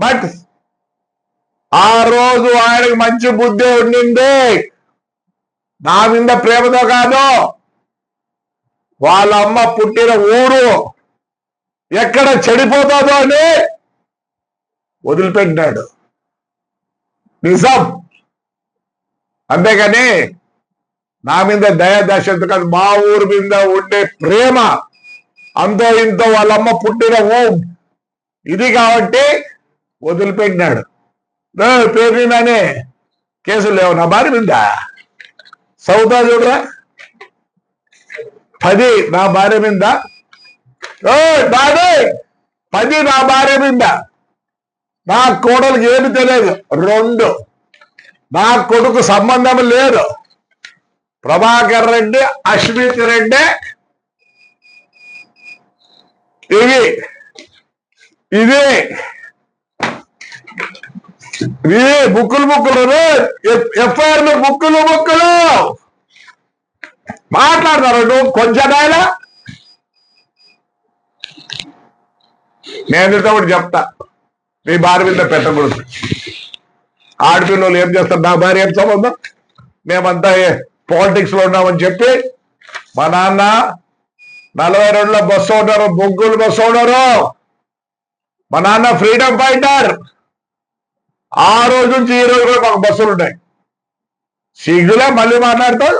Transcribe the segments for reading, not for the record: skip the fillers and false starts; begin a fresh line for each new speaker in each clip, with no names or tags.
But ఆ రోజు ఆయనకి మంచి బుద్ధి ఉండింది. నా మీద ప్రేమతో కాదు, వాళ్ళ అమ్మ పుట్టిన ఊరు ఎక్కడ చెడిపోతుందో అని వదిలిపెట్టినాడు. నిజం. అంతేగాని నా మీద దయాదశంతో కాదు, మా ఊరు మీద ఉండే ప్రేమ అంతో ఇంతో వాళ్ళమ్మ పుట్టిన ఇది కాబట్టి వదిలిపెట్టినాడు. పేరుని కేసులు లేవు నా భార్య మీద. సౌతా చూడరా, 10 నా భార్య మీద, 10 నా భార్య మీద. నా కోడలికి ఏమి తెలియదు. 2 నా కొడుకు సంబంధం లేదు. ప్రభాకర్ రెడ్డి, అశ్విత్ రెడ్డి, ఇది బుక్కులు ఎఫ్ఐఆర్లు బుక్కులు మాట్లాడతారు. నువ్వు కొంచెం నేను ఒకటి చెప్తా, నీ భార్య మీద పెట్టకూడదు. ఆడపిల్లలు ఏం చేస్తారు, నా భార్య ఏం సంబంధం, మేమంతా పాలిటిక్స్ లో ఉన్నామని చెప్పి మా నాన్న 42లో బస్సు ఉన్నారు, బొగ్గులు బస్సు ఉన్నారు. మా నాన్న ఫ్రీడమ్ ఫైటర్. ఆ రోజు నుంచి ఈ రోజు కూడా మాకు బస్సులు ఉన్నాయి. సిగ్గులే మళ్ళీ మాట్లాడతాడు.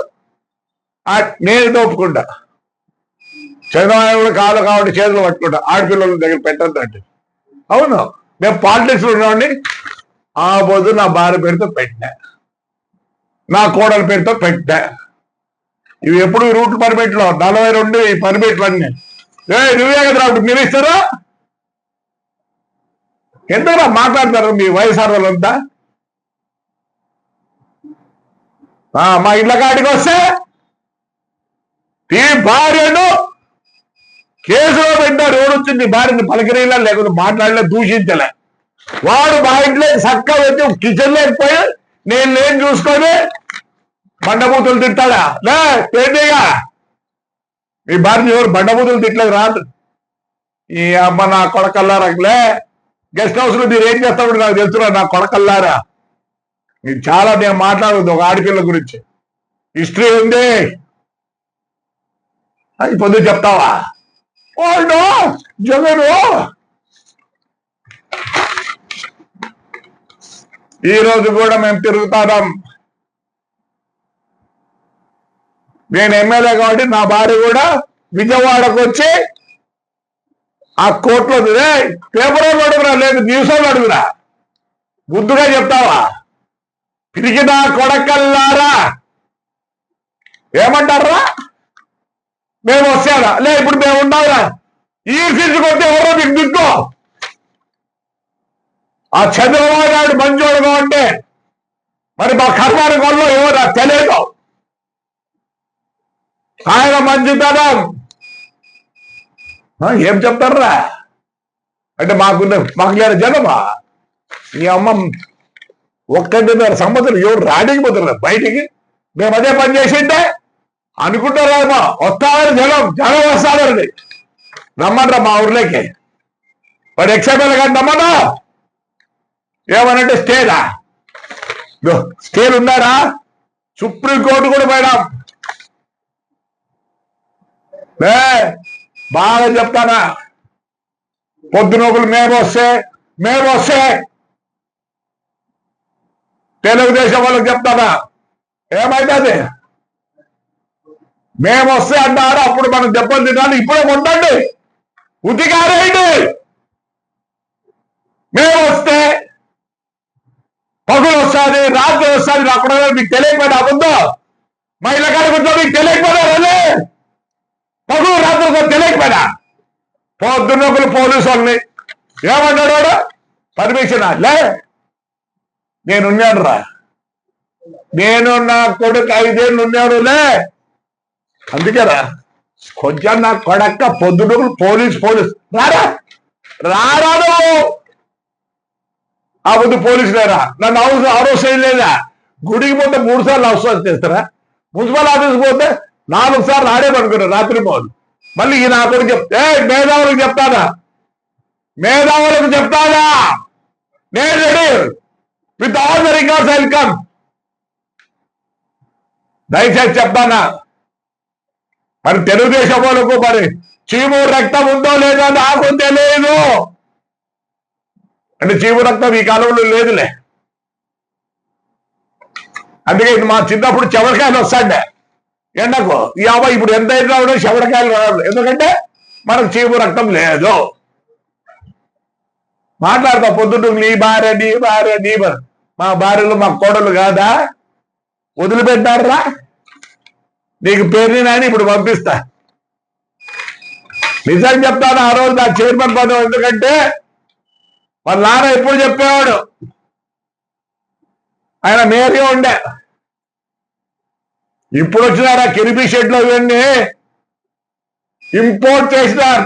నేను ఒప్పుకుంటా. చంద్రబాబు కూడా కాలు కాబట్టి చేతులు పట్టుకుంటా, ఆడపిల్లల దగ్గర పెట్టద్దంటే. అవును, మేము పాలిటిక్స్ లో ఉన్నామని ఆ రోజు నా భార్య పేరుతో పెట్టా, నా కోడల పేరుతో పెట్టా. ఇవి ఎప్పుడు రూట్ పర్మిట్లో 42 ఈ పర్మిట్లు అన్నీ. నువ్వే కదా మినిస్టరు, ఎందుకు మాట్లాడతారు మీ వైఎస్ఆర్ వాళ్ళంతా? మా ఇళ్ళ కాడికి వస్తే ఈ భార్యను కేసులో పెట్టారు. ఎవరు వచ్చింది భార్యని పలకరీలా, లేకపోతే మాట్లాడలే, దూషించలే. వాడు మా ఇంట్లో చక్కగా వచ్చి కిచెన్ లేకపోయి నేను చూసుకొని బండబూతులు తిట్టాడా? లేగా మీ భార్య ఎవరు బండబూతులు తిట్టలేదు రాదు. ఈ అమ్మ నా కొడకల్లారలే, గెస్ట్ హౌస్ లో మీరు ఏం చేస్తాడు నాకు తెలుసురా నా కొడకల్లారా. మీరు చాలా నేను మాట్లాడదు ఒక ఆడపిల్ల గురించి, హిస్టరీ ఉంది. అది పొద్దు చెప్తావా? జగను ఈ రోజు కూడా మేము తిరుగుతాం. నేను ఎమ్మెల్యే కాబట్టి నా భార్య కూడా విజయవాడకు వచ్చి ఆ కోర్టులో పేపర్ వాళ్ళు అడుగురా, లేదు న్యూస్ వాళ్ళు అడుగురా. బుద్ధుగా చెప్తావా? పిరికి నా కొడకల్లారా ఏమంటారా? మేము వస్తారా? లే ఇప్పుడు మేము ఉండాలా? ఈ ఫీజు కొట్టి ఎవరో మీకు దిక్కో. ఆ చంద్రబాబు నాయుడు మంచోడుగా ఉంటే మరి మా కర్మాని వల్ల ఎవరు తెలియదు. ఆయన మంచితనం ఏం చెప్తారా అంటే మాకు లేని జనమా? ఈ అమ్మ 1.5 సంవత్సరం ఎవరు రాడిగిపోతున్నారు బయటికి. మేము అదే పని చేసింటే అనుకుంటారేమో వస్తామని జనం వస్తాడండి. నమ్మంటారా మా ఊర్లోకి? వాడు ఎక్స్ఎమ్మెల్యే కానీ నమ్మను. ఏమనంటే స్టేలు ఉన్నారా? సుప్రీంకోర్టు కూడా పోయినాం. బాగా చెప్తానా, పొద్దునొకలు మేము వస్తే తెలుగుదేశం వాళ్ళకి చెప్తానా ఏమైతుంది? మేము వస్తే అంటారు, అప్పుడు మనం దెబ్బలు తినాలి. ఇప్పుడే ఉండండి, ఉతికారేయండి. మేము వస్తే పగులు వస్తుంది, రాత్రి వస్తుంది. అప్పుడు మీకు తెలియకపోయినా అబద్ధం. మా ఇళ్ళ కాడికి వచ్చా మీకు తెలియకపోయినా రే, పగులు రాత్రి తెలియకపోయినా. పొద్దున్నొకరు పోలీసు వాళ్ళని ఏమన్నాడు వాడు? పర్మిషన్ లే, నేనున్నాను రా, నేను నా కొడుకు 5 ఏళ్ళు ఉన్నాడు లే. అందుకేరా కొంచెం నా కొడక్క పొద్దునొకరు పోలీసు రారా ఆ పొద్దు పోలీసు లేరా? నన్ను హౌస్ లేదా? గుడికి పోతే 3 సార్లు హౌస్ చేస్తారా? మున్సిపల్ ఆఫీస్కి పోతే 4 సార్లు ఆడేమనుకున్నారు రాత్రి పోదు. మళ్ళీ ఈ నా కొడుకు మేధావులకు చెప్తానా నేను ready with all the records welcome. దయచేసి చెప్తానా, మరి తెలుగుదేశం వాళ్ళకు మరి చీము రక్తం ఉందో లేదో నాకు తెలియదు. అంటే చీము రక్తం ఈ కాలంలో లేదులే. అందుకే మా చిన్నప్పుడు చెవరకాయలు వస్తాండే ఎండకు. ఈ అబ్బాయి ఇప్పుడు ఎంత అయితే రావడం చెవరకాయలు రావడం, ఎందుకంటే మనకు చీము రక్తం లేదు. మాట్లాడతా పొద్దున్న నీ భార్య నీ భార్య నీ భార్య. మా భార్యలు మా కోడలు కాదా? వదిలిపెట్టారా? నీకు పేరుని నాని ఇప్పుడు పంపిస్తా. నిజం చెప్తాను, ఆ రోజు నా చైర్మన్ పదవి, ఎందుకంటే వాళ్ళ నాన్న ఎప్పుడు చెప్పేవాడు, ఆయన మేయర్గా ఉండే. ఇప్పుడు వచ్చినారా కిరిబి షెడ్లో ఇవన్నీ ఇంపోర్ట్ చేసినారు.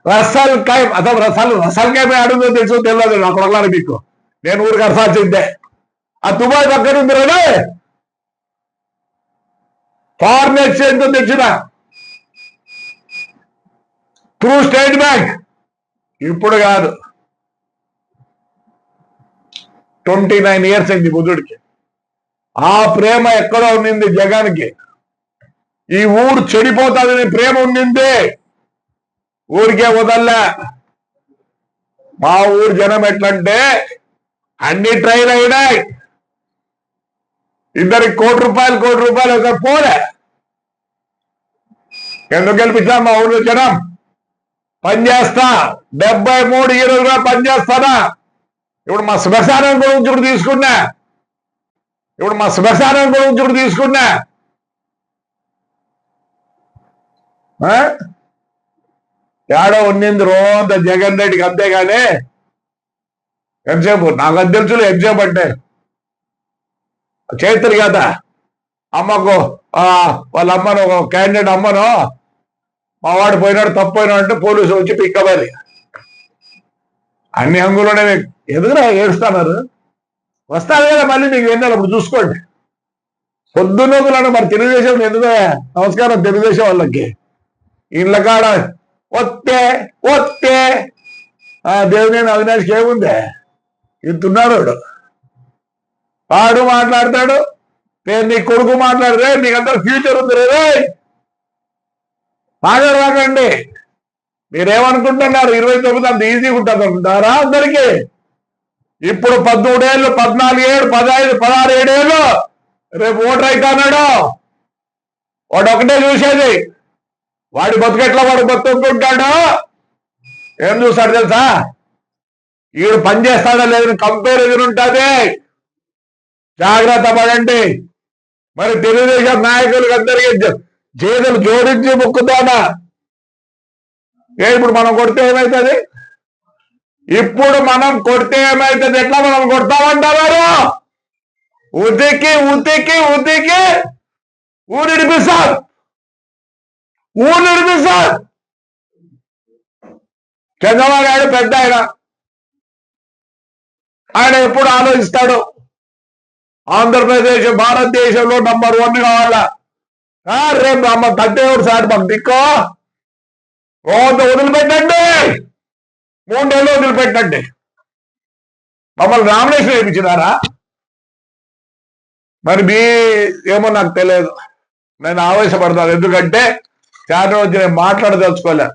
రసాల్ కాయ అసలు రసాల్ కాయ ఆడుందో తెలుసో తెలియదు నాకు కొడలాలి మీకు. నేను ఊరికి అరసాల్సిందే. ఆ దుబాయ్ పక్కన ఉంది రే, ఫారిన్ ఎక్స్చేంజ్ తో తెచ్చిన త్రూ స్టేట్ బ్యాంక్. ఇప్పుడు కాదు, 29 years అయింది బుద్ధుడికి. ఆ ప్రేమ ఎక్కడో ఉండింది జగన్కి. ఈ ఊరు చెడిపోతాదని ప్రేమ ఉండింది, ఊరికే వదల్లా. మా ఊరు జనం ఎట్లంటే అన్ని ట్రైల్ అయినాయి. ఇద్దరికి కోటి రూపాయలు ఒక పోలే. ఎందుకు గెలిపించా? మా ఊళ్ళో జనం పనిచేస్తా, 73 years పనిచేస్తానా. ఇప్పుడు మా శ్మశానం గురించి కూడా తీసుకున్నా. ఏడో ఉన్నింది రోజంత జగన్ రెడ్డికి, అంతేగాని ఎంతసేపు నాకు అది తెలుసులే. ఎంతసేపు అంటే చైత్రి కదా అమ్మకు వాళ్ళ అమ్మను, క్యాండిడేట్ అమ్మను, మా వాడు పోయినాడు తప్పు పోయినాడు అంటే పోలీసు వచ్చి పిక్కబడి అన్ని హంగులోనే ఎదుగురా ఏడుస్తున్నారు. వస్తారు కదా మళ్ళీ మీకు ఎన్నాళ్ళు అప్పుడు చూసుకోండి. పొద్దున్నోగులను మరి తెలుగుదేశం ఎందుకు నమస్కారం తెలుగుదేశం వాళ్ళకి. ఇళ్ళ కాడ వస్తే దేవుని అవినాష్కి ఏముంది, ఇంతున్నాడు వాడు మాట్లాడతాడు. నీ కొడుకు మాట్లాడితే నీకంతా ఫ్యూచర్ ఉంది రే, మాట్లాడకండి. మీరేమనుకుంటున్నారు 29 అంత ఈజీగా ఉంటుంది అనుకుంటారా అందరికీ? ఇప్పుడు 13 ఏళ్ళు, 14 ఏళ్ళు, 15, 16 ఏళ్ళు రేపు ఓటర్ అయితే అన్నాడు. వాడు ఒకటే చూసేది, వాడి బతుకెట్లా వాడు బతుకుంటాడు. ఏం చూస్తాడు తెలుసా? ఈడు పని చేస్తాడా లేదని కంపారిజన్ ఉంటుంది. జాగ్రత్త పడండి. మరి తెలుగుదేశం నాయకులకు అందరికీ చేతులు జోడించి మొక్కుతానా. ఇప్పుడు మనం కొడితే ఏమవుతుంది? ఎట్లా మనం కొడతామంటారు? ఉతికి ఊరిడిపిస్తారు. చంద్రబాబు నాయుడు పెద్ద ఆయన ఎప్పుడు ఆలోచిస్తాడు, ఆంధ్రప్రదేశ్ భారతదేశంలో నంబర్ 1 కావాలా. రేపు అమ్మ తట్టేవాడు సార్ మాకు దిక్కో వదిలిపెట్టండి, 3 నెలలు వదిలిపెట్టండి. మమ్మల్ని నామినేషన్ వేయించినారా? మరి మీ ఏమో నాకు తెలియదు. నేను ఆవేశపడతాను, ఎందుకంటే చాలా రోజు నేను మాట్లాడదలుచుకోలే.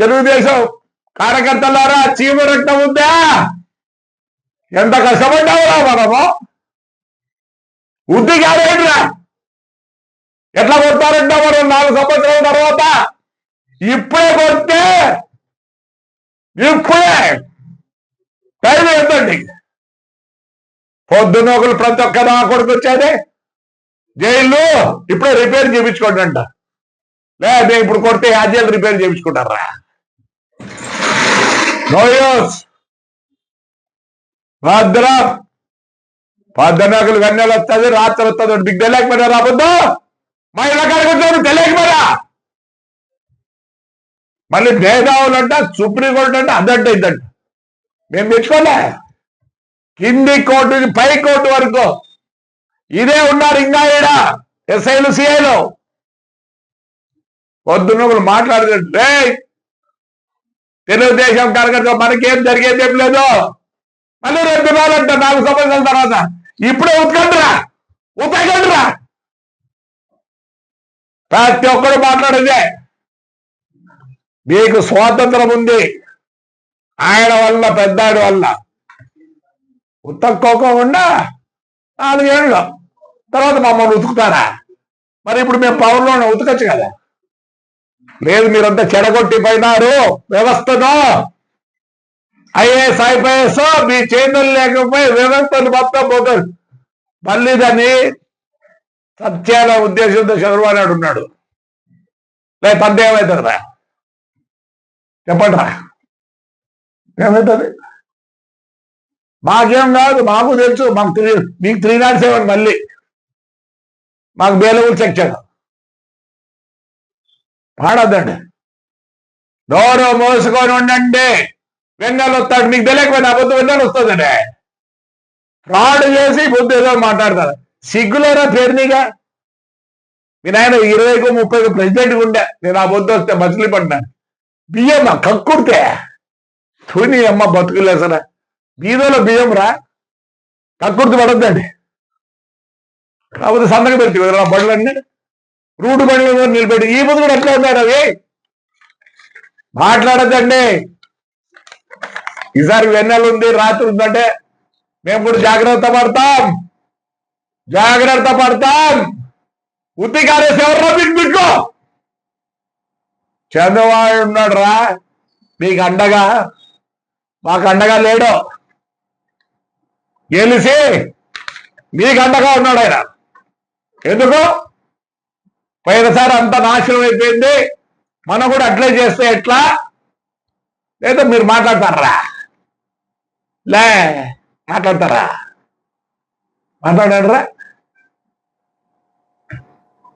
తెలుగుదేశం కార్యకర్తలారా, చీమ రక్తం ఉందా? ఎంత కష్టపడ్డావురా మనము. ఉద్దిగాడేంట్రా ఎట్లా కొడతారంటే మనం 4 సంవత్సరాల తర్వాత ఇప్పుడే కొడితే టైం ఎంతండి? పొద్దున్న ఒకరు ప్రతి ఒక్క నా కొడుకు వచ్చేది జైలు ఇప్పుడే రిపేర్ చేయించుకోండి అంట. లేదా ఇప్పుడు కొడితే యాజ్యాలు రిపేర్ చేయించుకుంటారా? No use. రాత్ర 14 గంటలు వస్తుంది, రాత్రి వస్తుంది. మీకు తెలియకపోయినా రాబోద్దు, మా ఇళ్ళ కాడకొచ్చారు తెలియకపోయినా. మళ్ళీ భేదావులు అంట, సుప్రీంకోర్టు అంటే అదంటే ఇద్దంట. మేము తెచ్చుకోలే. కింది కోర్టు పై కోర్టు వరకు ఇదే ఉన్నారు. ఇంకా ఈడ ఎస్ఐలు సిఐలు పొద్దున్న మాట్లాడుతుంటే తెలుగుదేశం కార్యకర్త మనకేం జరిగేది ఏం లేదు. మళ్ళీ రేపు దినాలంట 4 సంవత్సరాల తర్వాత. ఇప్పుడే ఉతకండిరా. ప్రతి ఒక్కరు మాట్లాడేదే. మీకు స్వాతంత్రం ఉంది ఆయన వల్ల, పెద్దాడి వల్ల. ఉతక్కోకుండా 4 ఏళ్ళు తర్వాత మమ్మల్ని ఉతుకుతారా? మరి ఇప్పుడు మేము పవర్లోనే ఉతకచ్చు కదా. లేదు, మీరంతా చెడగొట్టి పోయినారు వ్యవస్థను. ఐఏఎస్ ఐపీఎస్ మీ చేతులు లేకపోయి వ్యవస్థను మొత్తం పోతారు. మళ్ళీ దాన్ని సత్యాల ఉద్దేశంతో చంద్రబాబు నాయుడు ఉన్నాడు. లేదు తండ్రి ఏమవుతుందిరా చెప్పండి రా, ఏమవుతుంది? మాకేం కాదు, మాకు తెలుసు. మీకు 307 మళ్ళీ మాకు బేలవులు సెక్షన్ పాడొద్దండి. నోరు మోసుకొని ఉండండి. వెంగాలు వస్తాడు. మీకు తెలియకపోయినా అబద్ధం వెంగాలు వస్తుందండి. ఫ్రాడ్ చేసి బుద్ధి ఏదో మాట్లాడతారు. సిగ్గులేరా పేరునిగా? మీ నాయన 20కు 30కు ప్రెసిడెంట్గా ఉండే. నేను ఆ బొద్దు వస్తే మచిలీపట్నాను. బియ్యం కక్కుడితే తుని అమ్మ బతుకులేసరా. బీదోలో బియ్యం రా, కక్కుర్తి పడద్దండి. కాకపోతే సంతకం పెట్టి కదా బడులన్నీ రూటు బండ్లు నిలబెట్టి. ఈ ముందు కూడా ఎట్లా ఉన్నారు అవి? మాట్లాడద్దండి. ఈసారి వెన్నెల ఉంది, రాత్రి ఉందంటే మేము కూడా జాగ్రత్త పడతాం. ఉత్తికారేసి ఎవర్రా మీకు? చంద్రబాబు ఉన్నాడు రా మీకు అండగా. మాకు అండగా లేడు. గెలిచి మీకు అండగా ఉన్నాడు ఆయన. ఎందుకు? పోయినసారి అంత నాశనం అయిపోయింది. మనం కూడా అట్లే చేస్తే ఎట్లా? లేదా మీరు మాట్లాడతారా? మాట్లాడారా?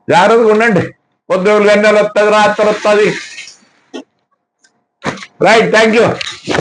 జాగ్రత్తగా ఉండండి. పొద్దులు గంటలు వస్తుంది, రాత్రి వస్తుంది. Right, thank you.